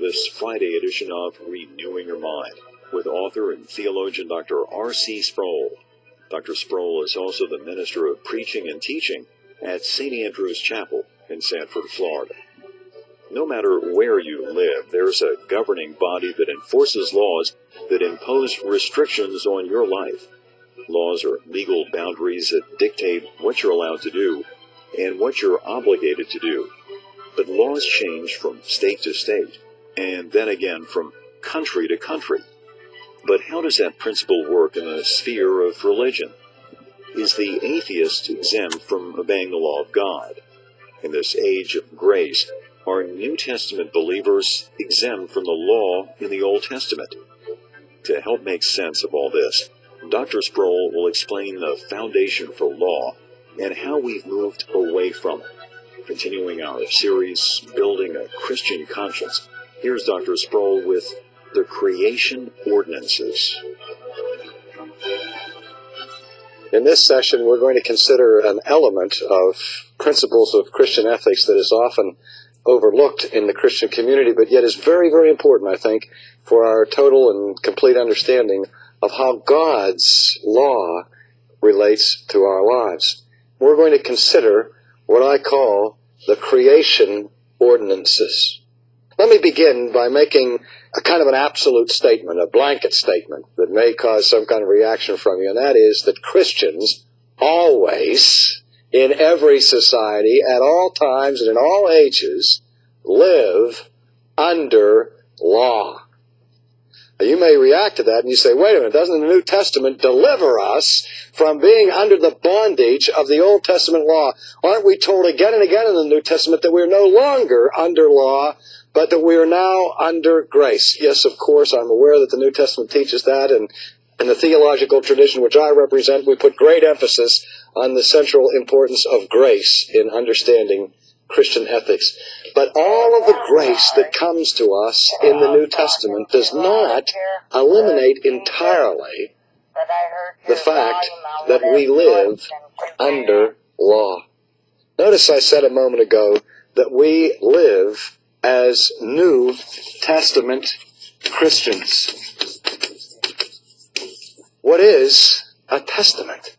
this Friday edition of Renewing Your Mind with author and theologian Dr. R.C. Sproul. Dr. Sproul is also the minister of preaching and teaching at St. Andrew's Chapel in Sanford, Florida. No matter where you live, there's a governing body that enforces laws that impose restrictions on your life. Laws are legal boundaries that dictate what you're allowed to do and what you're obligated to do. But laws change from state to state, and then again from country to country. But how does that principle work in the sphere of religion? Is the atheist exempt from obeying the law of God? In this age of grace, are New Testament believers exempt from the law in the Old Testament? To help make sense of all this, Dr. Sproul will explain the foundation for law and how we've moved away from it. Continuing our series, Building a Christian Conscience, here's Dr. Sproul with the Creation Ordinances. In this session, we're going to consider an element of principles of Christian ethics that is often overlooked in the Christian community, but yet is very, very important, I think, for our total and complete understanding of how God's law relates to our lives. We're going to consider what I call the Creation Ordinances. Let me begin by making a kind of an absolute statement, a blanket statement that may cause some kind of reaction from you, and that is that Christians always, in every society, at all times and in all ages, live under law. Now, you may react to that and you say, wait a minute, doesn't the New Testament deliver us from being under the bondage of the Old Testament law? Aren't we told again and again in the New Testament that we're no longer under law, but that we are now under grace? Yes, of course, I'm aware that the New Testament teaches that, and in the theological tradition which I represent, we put great emphasis on the central importance of grace in understanding Christian ethics. But all of the grace that comes to us in the New Testament does not eliminate entirely the fact that we live under law. Notice I said a moment ago that we live as New Testament Christians. What is a testament?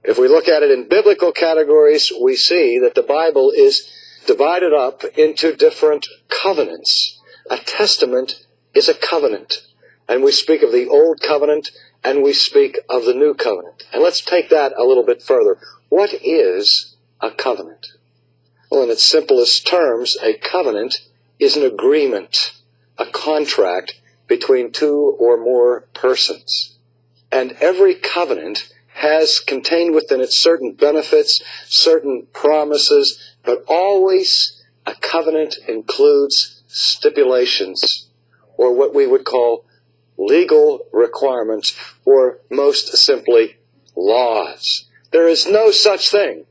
If we look at it in biblical categories, we see that the Bible is divided up into different covenants. A testament is a covenant. And we speak of the Old Covenant and we speak of the New Covenant. And let's take that a little bit further. What is a covenant? Well, in its simplest terms, a covenant is an agreement, a contract between two or more persons. And every covenant has contained within it certain benefits, certain promises, but always a covenant includes stipulations, or what we would call legal requirements, or most simply, laws. There is no such thing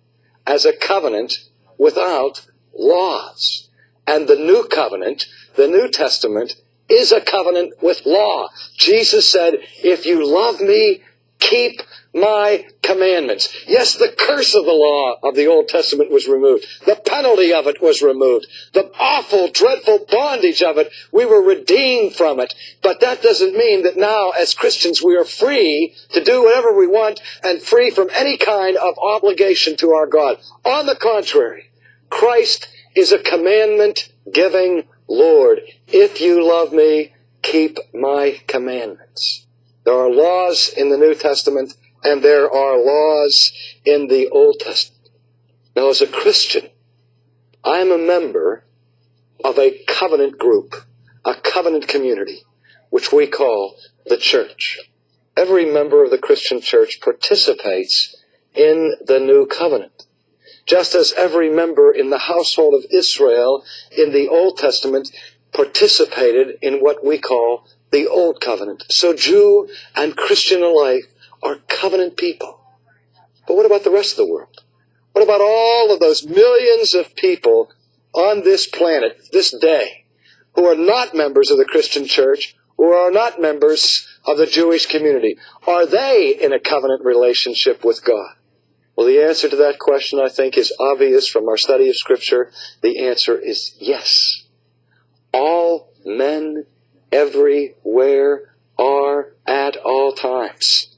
as a covenant without laws. And the New Covenant, the New Testament, is a covenant with law. Jesus said, if you love me, keep my commandments. Yes, the curse of the law of the Old Testament was removed. The penalty of it was removed. The awful, dreadful bondage of it, we were redeemed from it. But that doesn't mean that now, as Christians, we are free to do whatever we want and free from any kind of obligation to our God. On the contrary, Christ is a commandment-giving Lord. If you love me, keep my commandments. There are laws in the New Testament, and there are laws in the Old Testament. Now, as a Christian, I am a member of a covenant group, a covenant community, which we call the church. Every member of the Christian church participates in the New Covenant, just as every member in the household of Israel in the Old Testament participated in what we call the Old Covenant. So Jew and Christian alike are covenant people. But what about the rest of the world? What about all of those millions of people on this planet, this day, who are not members of the Christian church, who are not members of the Jewish community? Are they in a covenant relationship with God? Well, the answer to that question, I think, is obvious from our study of Scripture. The answer is yes. All men everywhere are at all times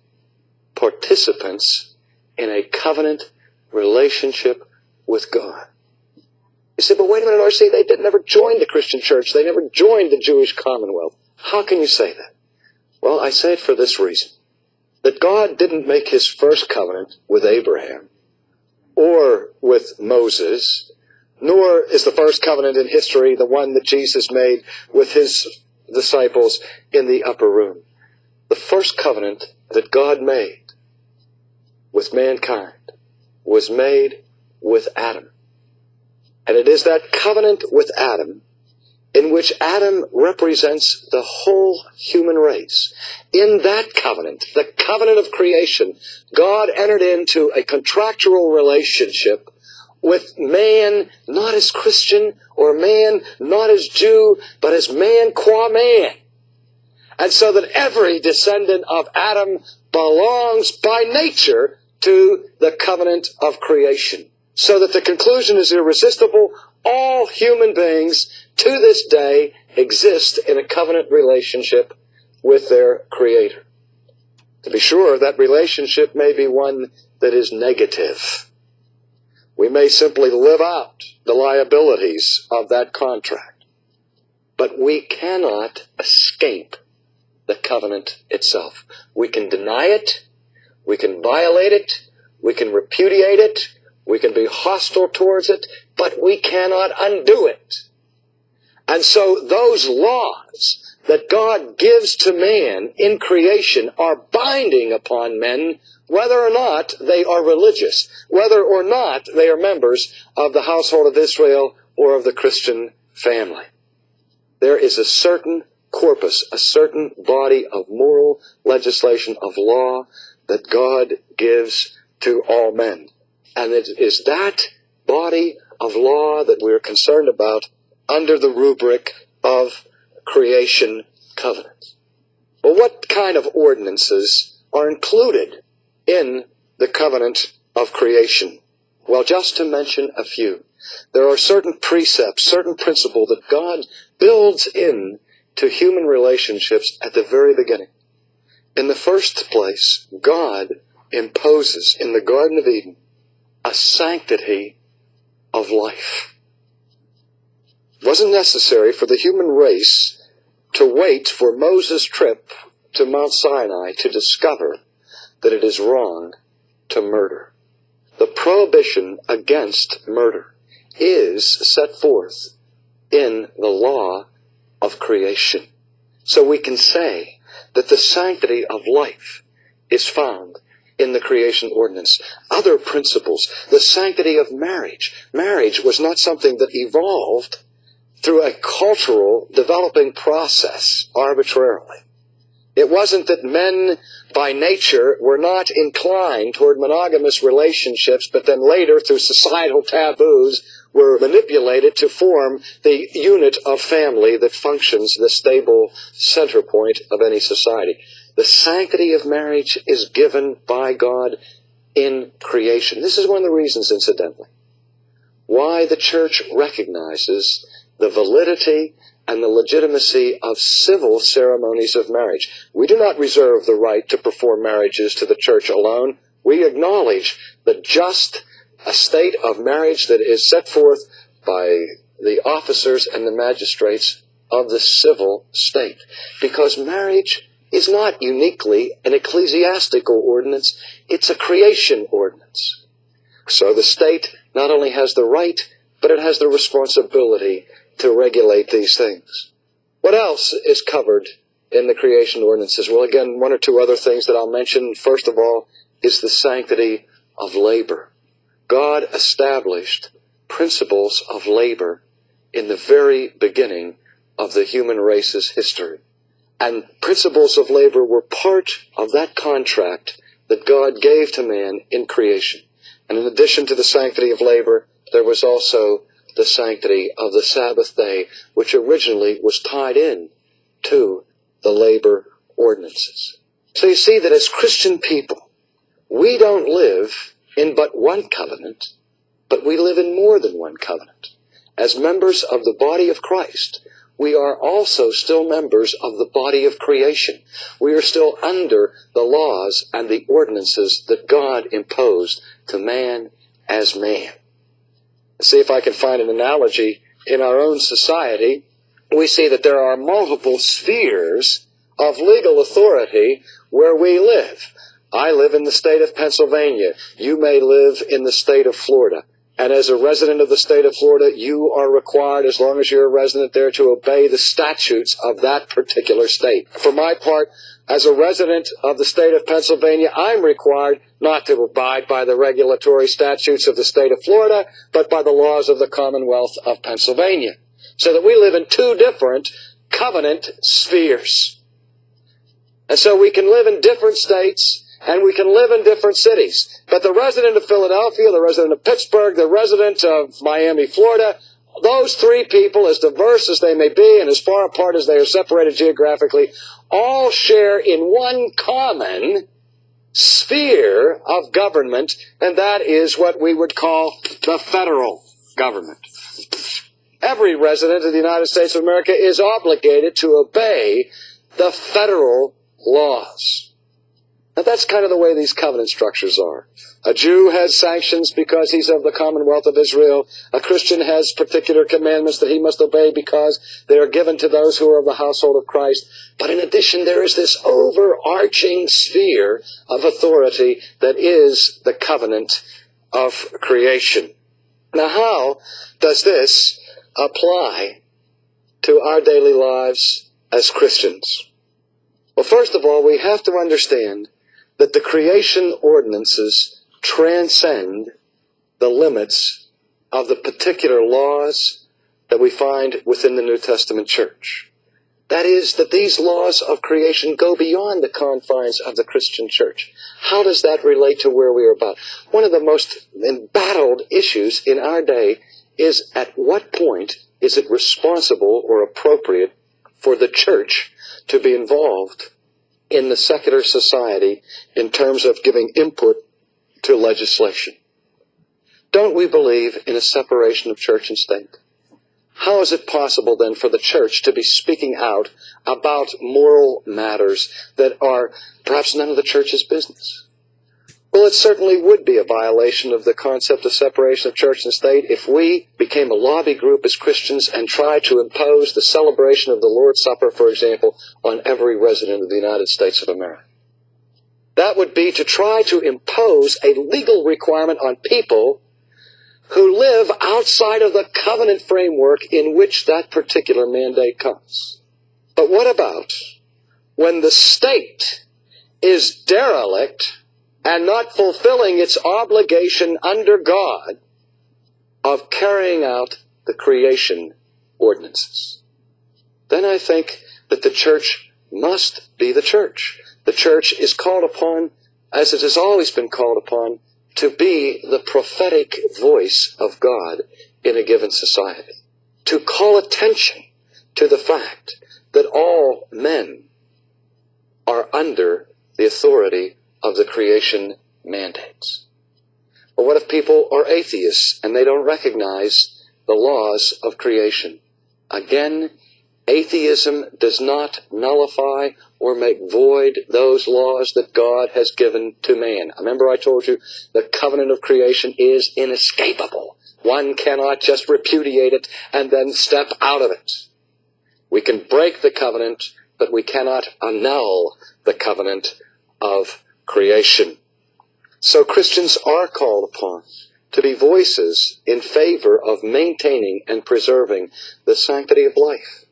participants in a covenant relationship with God. You say, but wait a minute, R.C., they never joined the Christian church. They never joined the Jewish commonwealth. How can you say that? Well, I say it for this reason, that God didn't make his first covenant with Abraham or with Moses, nor is the first covenant in history the one that Jesus made with his disciples in the upper room. The first covenant that God made with mankind was made with Adam. And it is that covenant with Adam in which Adam represents the whole human race. In that covenant, the covenant of creation, God entered into a contractual relationship with man, not as Christian or man, not as Jew, but as man qua man. And so that every descendant of Adam belongs by nature to the covenant of creation. So that the conclusion is irresistible. All human beings to this day exist in a covenant relationship with their Creator. To be sure, that relationship may be one that is negative. We may simply live out the liabilities of that contract. But we cannot escape the covenant itself. We can deny it, we can violate it, we can repudiate it, we can be hostile towards it, but we cannot undo it. And so those laws that God gives to man in creation are binding upon men, whether or not they are religious, whether or not they are members of the household of Israel or of the Christian family. There is a certain corpus, a certain body of moral legislation, of law, that God gives to all men. And it is that body of law that we are concerned about under the rubric of creation covenants. Well, what kind of ordinances are included in the covenant of creation? Well, just to mention a few. There are certain precepts, certain principles that God builds in to human relationships at the very beginning. In the first place, God imposes in the Garden of Eden a sanctity of life. It wasn't necessary for the human race to wait for Moses' trip to Mount Sinai to discover that it is wrong to murder. The prohibition against murder is set forth in the law of creation. So we can say that the sanctity of life is found in the creation ordinance. Other principles, the sanctity of marriage. Marriage was not something that evolved through a cultural developing process arbitrarily. It wasn't that men by nature were not inclined toward monogamous relationships, but then later through societal taboos were manipulated to form the unit of family that functions the stable center point of any society. The sanctity of marriage is given by God in creation. This is one of the reasons, incidentally, why the church recognizes the validity and the legitimacy of civil ceremonies of marriage. We do not reserve the right to perform marriages to the church alone. We acknowledge the just estate of marriage that is set forth by the officers and the magistrates of the civil state. Because marriage is not uniquely an ecclesiastical ordinance, it's a creation ordinance. So the state not only has the right, but it has the responsibility to regulate these things. What else is covered in the creation ordinances? Well, again, one or two other things that I'll mention. First of all is the sanctity of labor. God established principles of labor in the very beginning of the human race's history. And principles of labor were part of that contract that God gave to man in creation. And in addition to the sanctity of labor, there was also the sanctity of the Sabbath day, which originally was tied in to the labor ordinances. So you see that as Christian people, we don't live in but one covenant, but we live in more than one covenant. As members of the body of Christ, we are also still members of the body of creation. We are still under the laws and the ordinances that God imposed to man as man. See if I can find an analogy in our own society. We see that there are multiple spheres of legal authority where we live. I live in the state of Pennsylvania. You may live in the state of Florida. And as a resident of the state of Florida, you are required, as long as you're a resident there, to obey the statutes of that particular state. For my part, as a resident of the state of Pennsylvania, I'm required not to abide by the regulatory statutes of the state of Florida, but by the laws of the Commonwealth of Pennsylvania. So that we live in two different covenant spheres. And so we can live in different states, and we can live in different cities. But the resident of Philadelphia, the resident of Pittsburgh, the resident of Miami, Florida, those three people, as diverse as they may be and as far apart as they are separated geographically, all share in one common sphere of government, and that is what we would call the federal government. Every resident of the United States of America is obligated to obey the federal laws. Now that's kind of the way these covenant structures are. A Jew has sanctions because he's of the Commonwealth of Israel. A Christian has particular commandments that he must obey because they are given to those who are of the household of Christ. But in addition, there is this overarching sphere of authority that is the covenant of creation. Now how does this apply to our daily lives as Christians? Well, first of all, we have to understand that the creation ordinances transcend the limits of the particular laws that we find within the New Testament church. That is, that these laws of creation go beyond the confines of the Christian church. How does that relate to where we are about? One of the most embattled issues in our day is at what point is it responsible or appropriate for the church to be involved in the secular society in terms of giving input to legislation. Don't we believe in a separation of church and state? How is it possible then for the church to be speaking out about moral matters that are perhaps none of the church's business? Well, it certainly would be a violation of the concept of separation of church and state if we became a lobby group as Christians and tried to impose the celebration of the Lord's Supper, for example, on every resident of the United States of America. That would be to try to impose a legal requirement on people who live outside of the covenant framework in which that particular mandate comes. But what about when the state is derelict and not fulfilling its obligation under God of carrying out the creation ordinances? Then I think that the church must be the church. The church is called upon, as it has always been called upon, to be the prophetic voice of God in a given society. To call attention to the fact that all men are under the authority of the creation mandates. But what if people are atheists and they don't recognize the laws of creation? Again, atheism does not nullify or make void those laws that God has given to man. Remember I told you the covenant of creation is inescapable. One cannot just repudiate it and then step out of it. We can break the covenant, but we cannot annul the covenant of creation. So Christians are called upon to be voices in favor of maintaining and preserving the sanctity of life,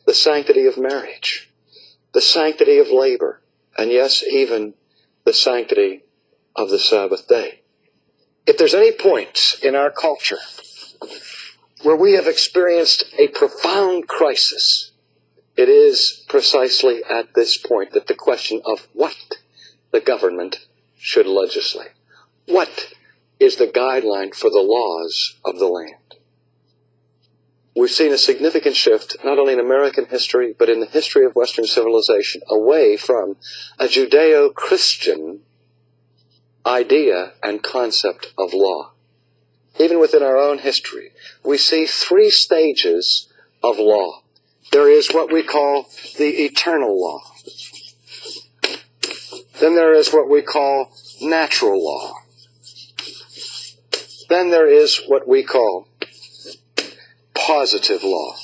the sanctity of marriage, the sanctity of labor, and yes, even the sanctity of the Sabbath day. If there's any point in our culture where we have experienced a profound crisis, it is precisely at this point that the question of what the government should legislate. What is the guideline for the laws of the land? We've seen a significant shift, not only in American history, but in the history of Western civilization, away from a Judeo-Christian idea and concept of law. Even within our own history, we see three stages of law. there is what we call the eternal law. Then there is what we call natural law. Then there is what we call positive law.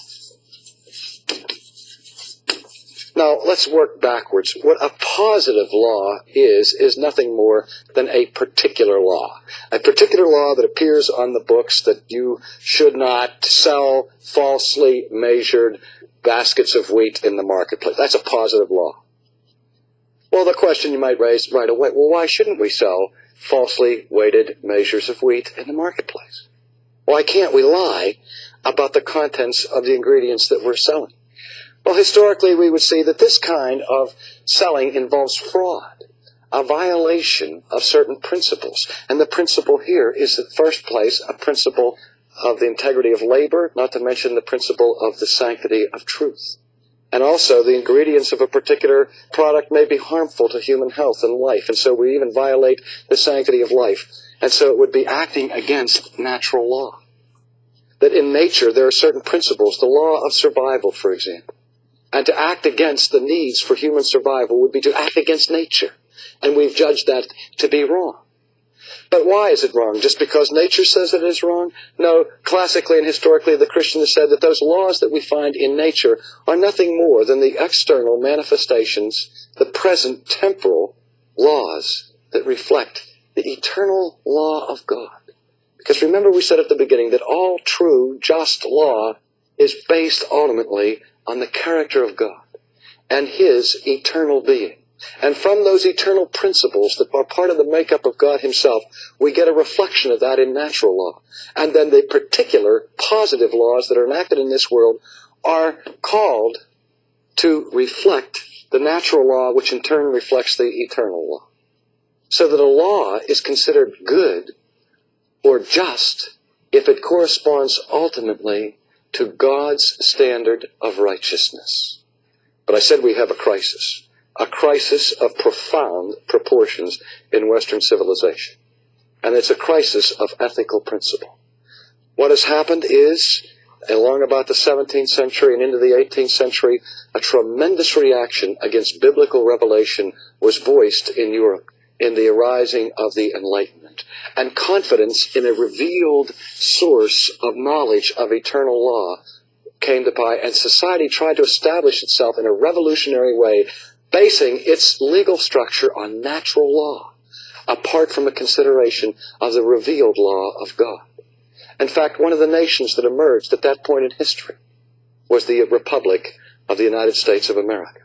Now, let's work backwards. What a positive law is nothing more than a particular law. A particular law that appears on the books that you should not sell falsely measured baskets of wheat in the marketplace. That's a positive law. Well, the question you might raise right away, well, why shouldn't we sell falsely weighted measures of wheat in the marketplace? Why can't we lie about the contents of the ingredients that we're selling? Well, historically, we would see that this kind of selling involves fraud, a violation of certain principles. And the principle here is, in the first place, a principle of the integrity of labor, not to mention the principle of the sanctity of truth. And also, the ingredients of a particular product may be harmful to human health and life, and so we even violate the sanctity of life. And so it would be acting against natural law. That in nature, there are certain principles, the law of survival, for example. And to act against the needs for human survival would be to act against nature. And we've judged that to be wrong. But why is it wrong? Just because nature says it is wrong? No, classically and historically, the Christian has said that those laws that we find in nature are nothing more than the external manifestations, the present temporal laws that reflect the eternal law of God. Because remember, we said at the beginning that all true, just law is based ultimately on the character of God and His eternal being. And from those eternal principles that are part of the makeup of God Himself, we get a reflection of that in natural law. And then the particular positive laws that are enacted in this world are called to reflect the natural law, which in turn reflects the eternal law. So that a law is considered good or just if it corresponds ultimately to God's standard of righteousness. But I said we have a crisis of profound proportions in Western civilization. And it's a crisis of ethical principle. What has happened is, along about the 17th century and into the 18th century, a tremendous reaction against biblical revelation was voiced in Europe in the arising of the Enlightenment. And confidence in a revealed source of knowledge of eternal law came to pass, and society tried to establish itself in a revolutionary way, basing its legal structure on natural law, apart from a consideration of the revealed law of God. In fact, one of the nations that emerged at that point in history was the Republic of the United States of America.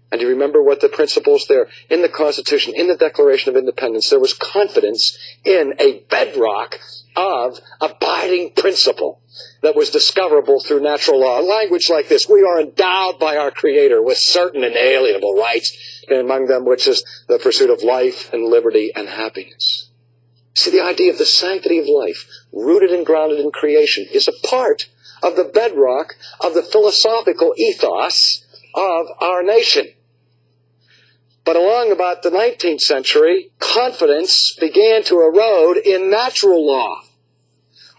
And you remember what the principles there in the Constitution, in the Declaration of Independence, there was confidence in a bedrock of abiding principle that was discoverable through natural law. Language like this: we are endowed by our Creator with certain inalienable rights, and among them which is the pursuit of life and liberty and happiness. See, the idea of the sanctity of life, rooted and grounded in creation, is a part of the bedrock of the philosophical ethos of our nation. But along about the 19th century, confidence began to erode in natural law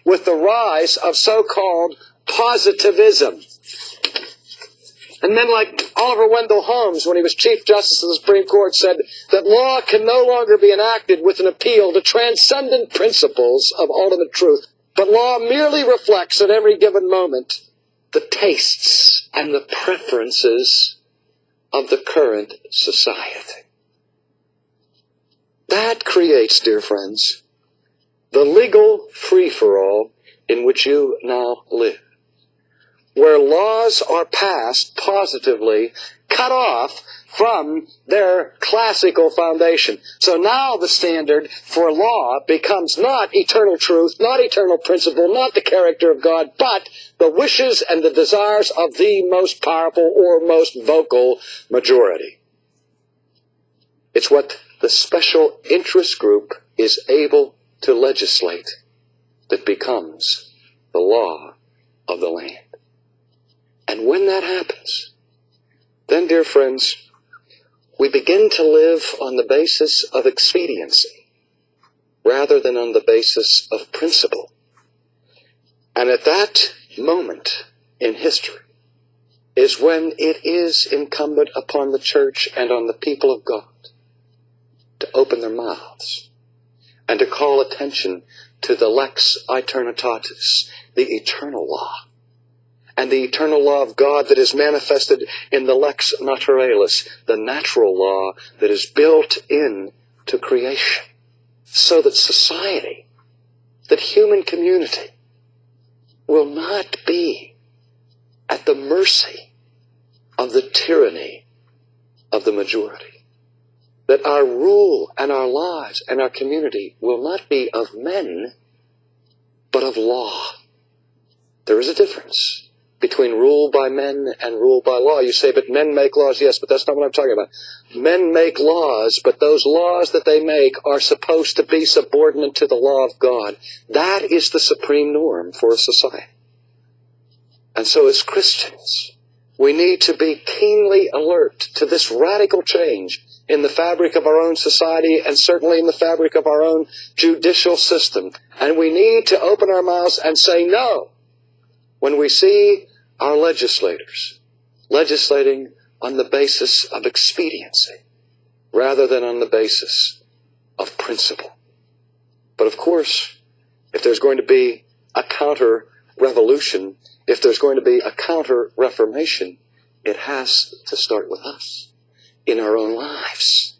with the rise of so-called positivism. And men like Oliver Wendell Holmes, when he was Chief Justice of the Supreme Court, said that law can no longer be enacted with an appeal to transcendent principles of ultimate truth, but law merely reflects at every given moment the tastes and the preferences of the current society. That creates, dear friends, the legal free-for-all in which you now live, where laws are passed positively, cut off from their classical foundation. So now the standard for law becomes not eternal truth, not eternal principle, not the character of God, but the wishes and the desires of the most powerful or most vocal majority. It's what the special interest group is able to legislate that becomes the law of the land. And when that happens, then, dear friends, we begin to live on the basis of expediency rather than on the basis of principle. And at that moment in history is when it is incumbent upon the church and on the people of God to open their mouths and to call attention to the lex aeternitatis, the eternal law, and the eternal law of God that is manifested in the lex naturalis, the natural law that is built into creation, so that society, that human community, will not be at the mercy of the tyranny of the majority. That our rule and our lives and our community will not be of men, but of law. There is a difference between rule by men and rule by law. You say, but men make laws. Yes, but that's not what I'm talking about. Men make laws, but those laws that they make are supposed to be subordinate to the law of God. That is the supreme norm for a society. And so as Christians, we need to be keenly alert to this radical change in the fabric of our own society and certainly in the fabric of our own judicial system. And we need to open our mouths and say no when we see our legislators legislating on the basis of expediency rather than on the basis of principle. But of course, if there's going to be a counter-revolution, if there's going to be a counter-reformation, it has to start with us in our own lives.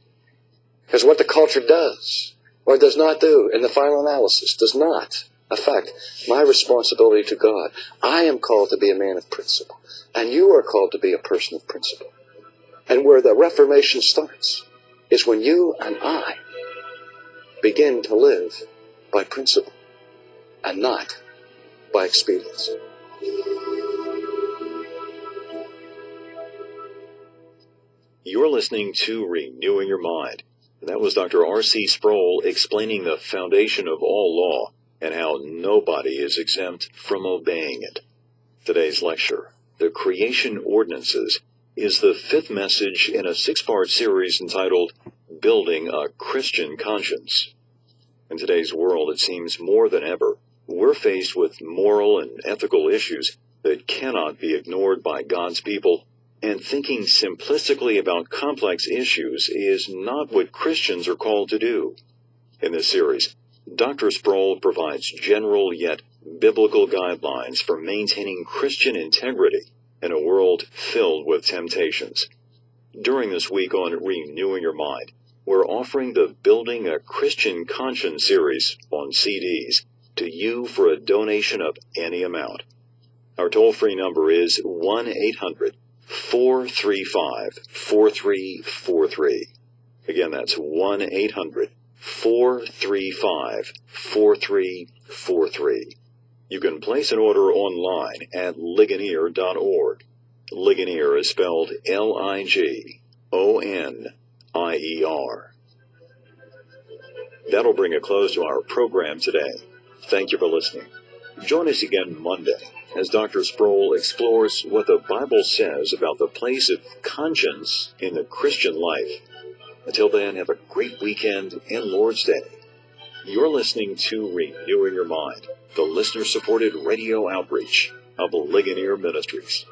Because what the culture does or does not do in the final analysis does not affect my responsibility to God. I am called to be a man of principle, and you are called to be a person of principle. And where the Reformation starts is when you and I begin to live by principle and not by expedience. You're listening to Renewing Your Mind. That was Dr. R.C. Sproul explaining the foundation of all law and how nobody is exempt from obeying it. Today's lecture, The Creation Ordinances, is the fifth message in a six-part series entitled Building a Christian Conscience. In today's world, it seems more than ever, we're faced with moral and ethical issues that cannot be ignored by God's people, and thinking simplistically about complex issues is not what Christians are called to do. In this series, Dr. Sproul provides general yet biblical guidelines for maintaining Christian integrity in a world filled with temptations. During this week on Renewing Your Mind, we're offering the Building a Christian Conscience series on CDs to you for a donation of any amount. Our toll-free number is 1-800-435-4343. Again, that's 1-800-435-4343. You can place an order online at ligonier.org. Ligonier is spelled L-I-G-O-N-I-E-R. That'll bring a close to our program today. Thank you for listening. Join us again Monday as Dr. Sproul explores what the Bible says about the place of conscience in the Christian life. Until then, have a great weekend and Lord's Day. You're listening to Renewing Your Mind, the listener-supported radio outreach of Ligonier Ministries.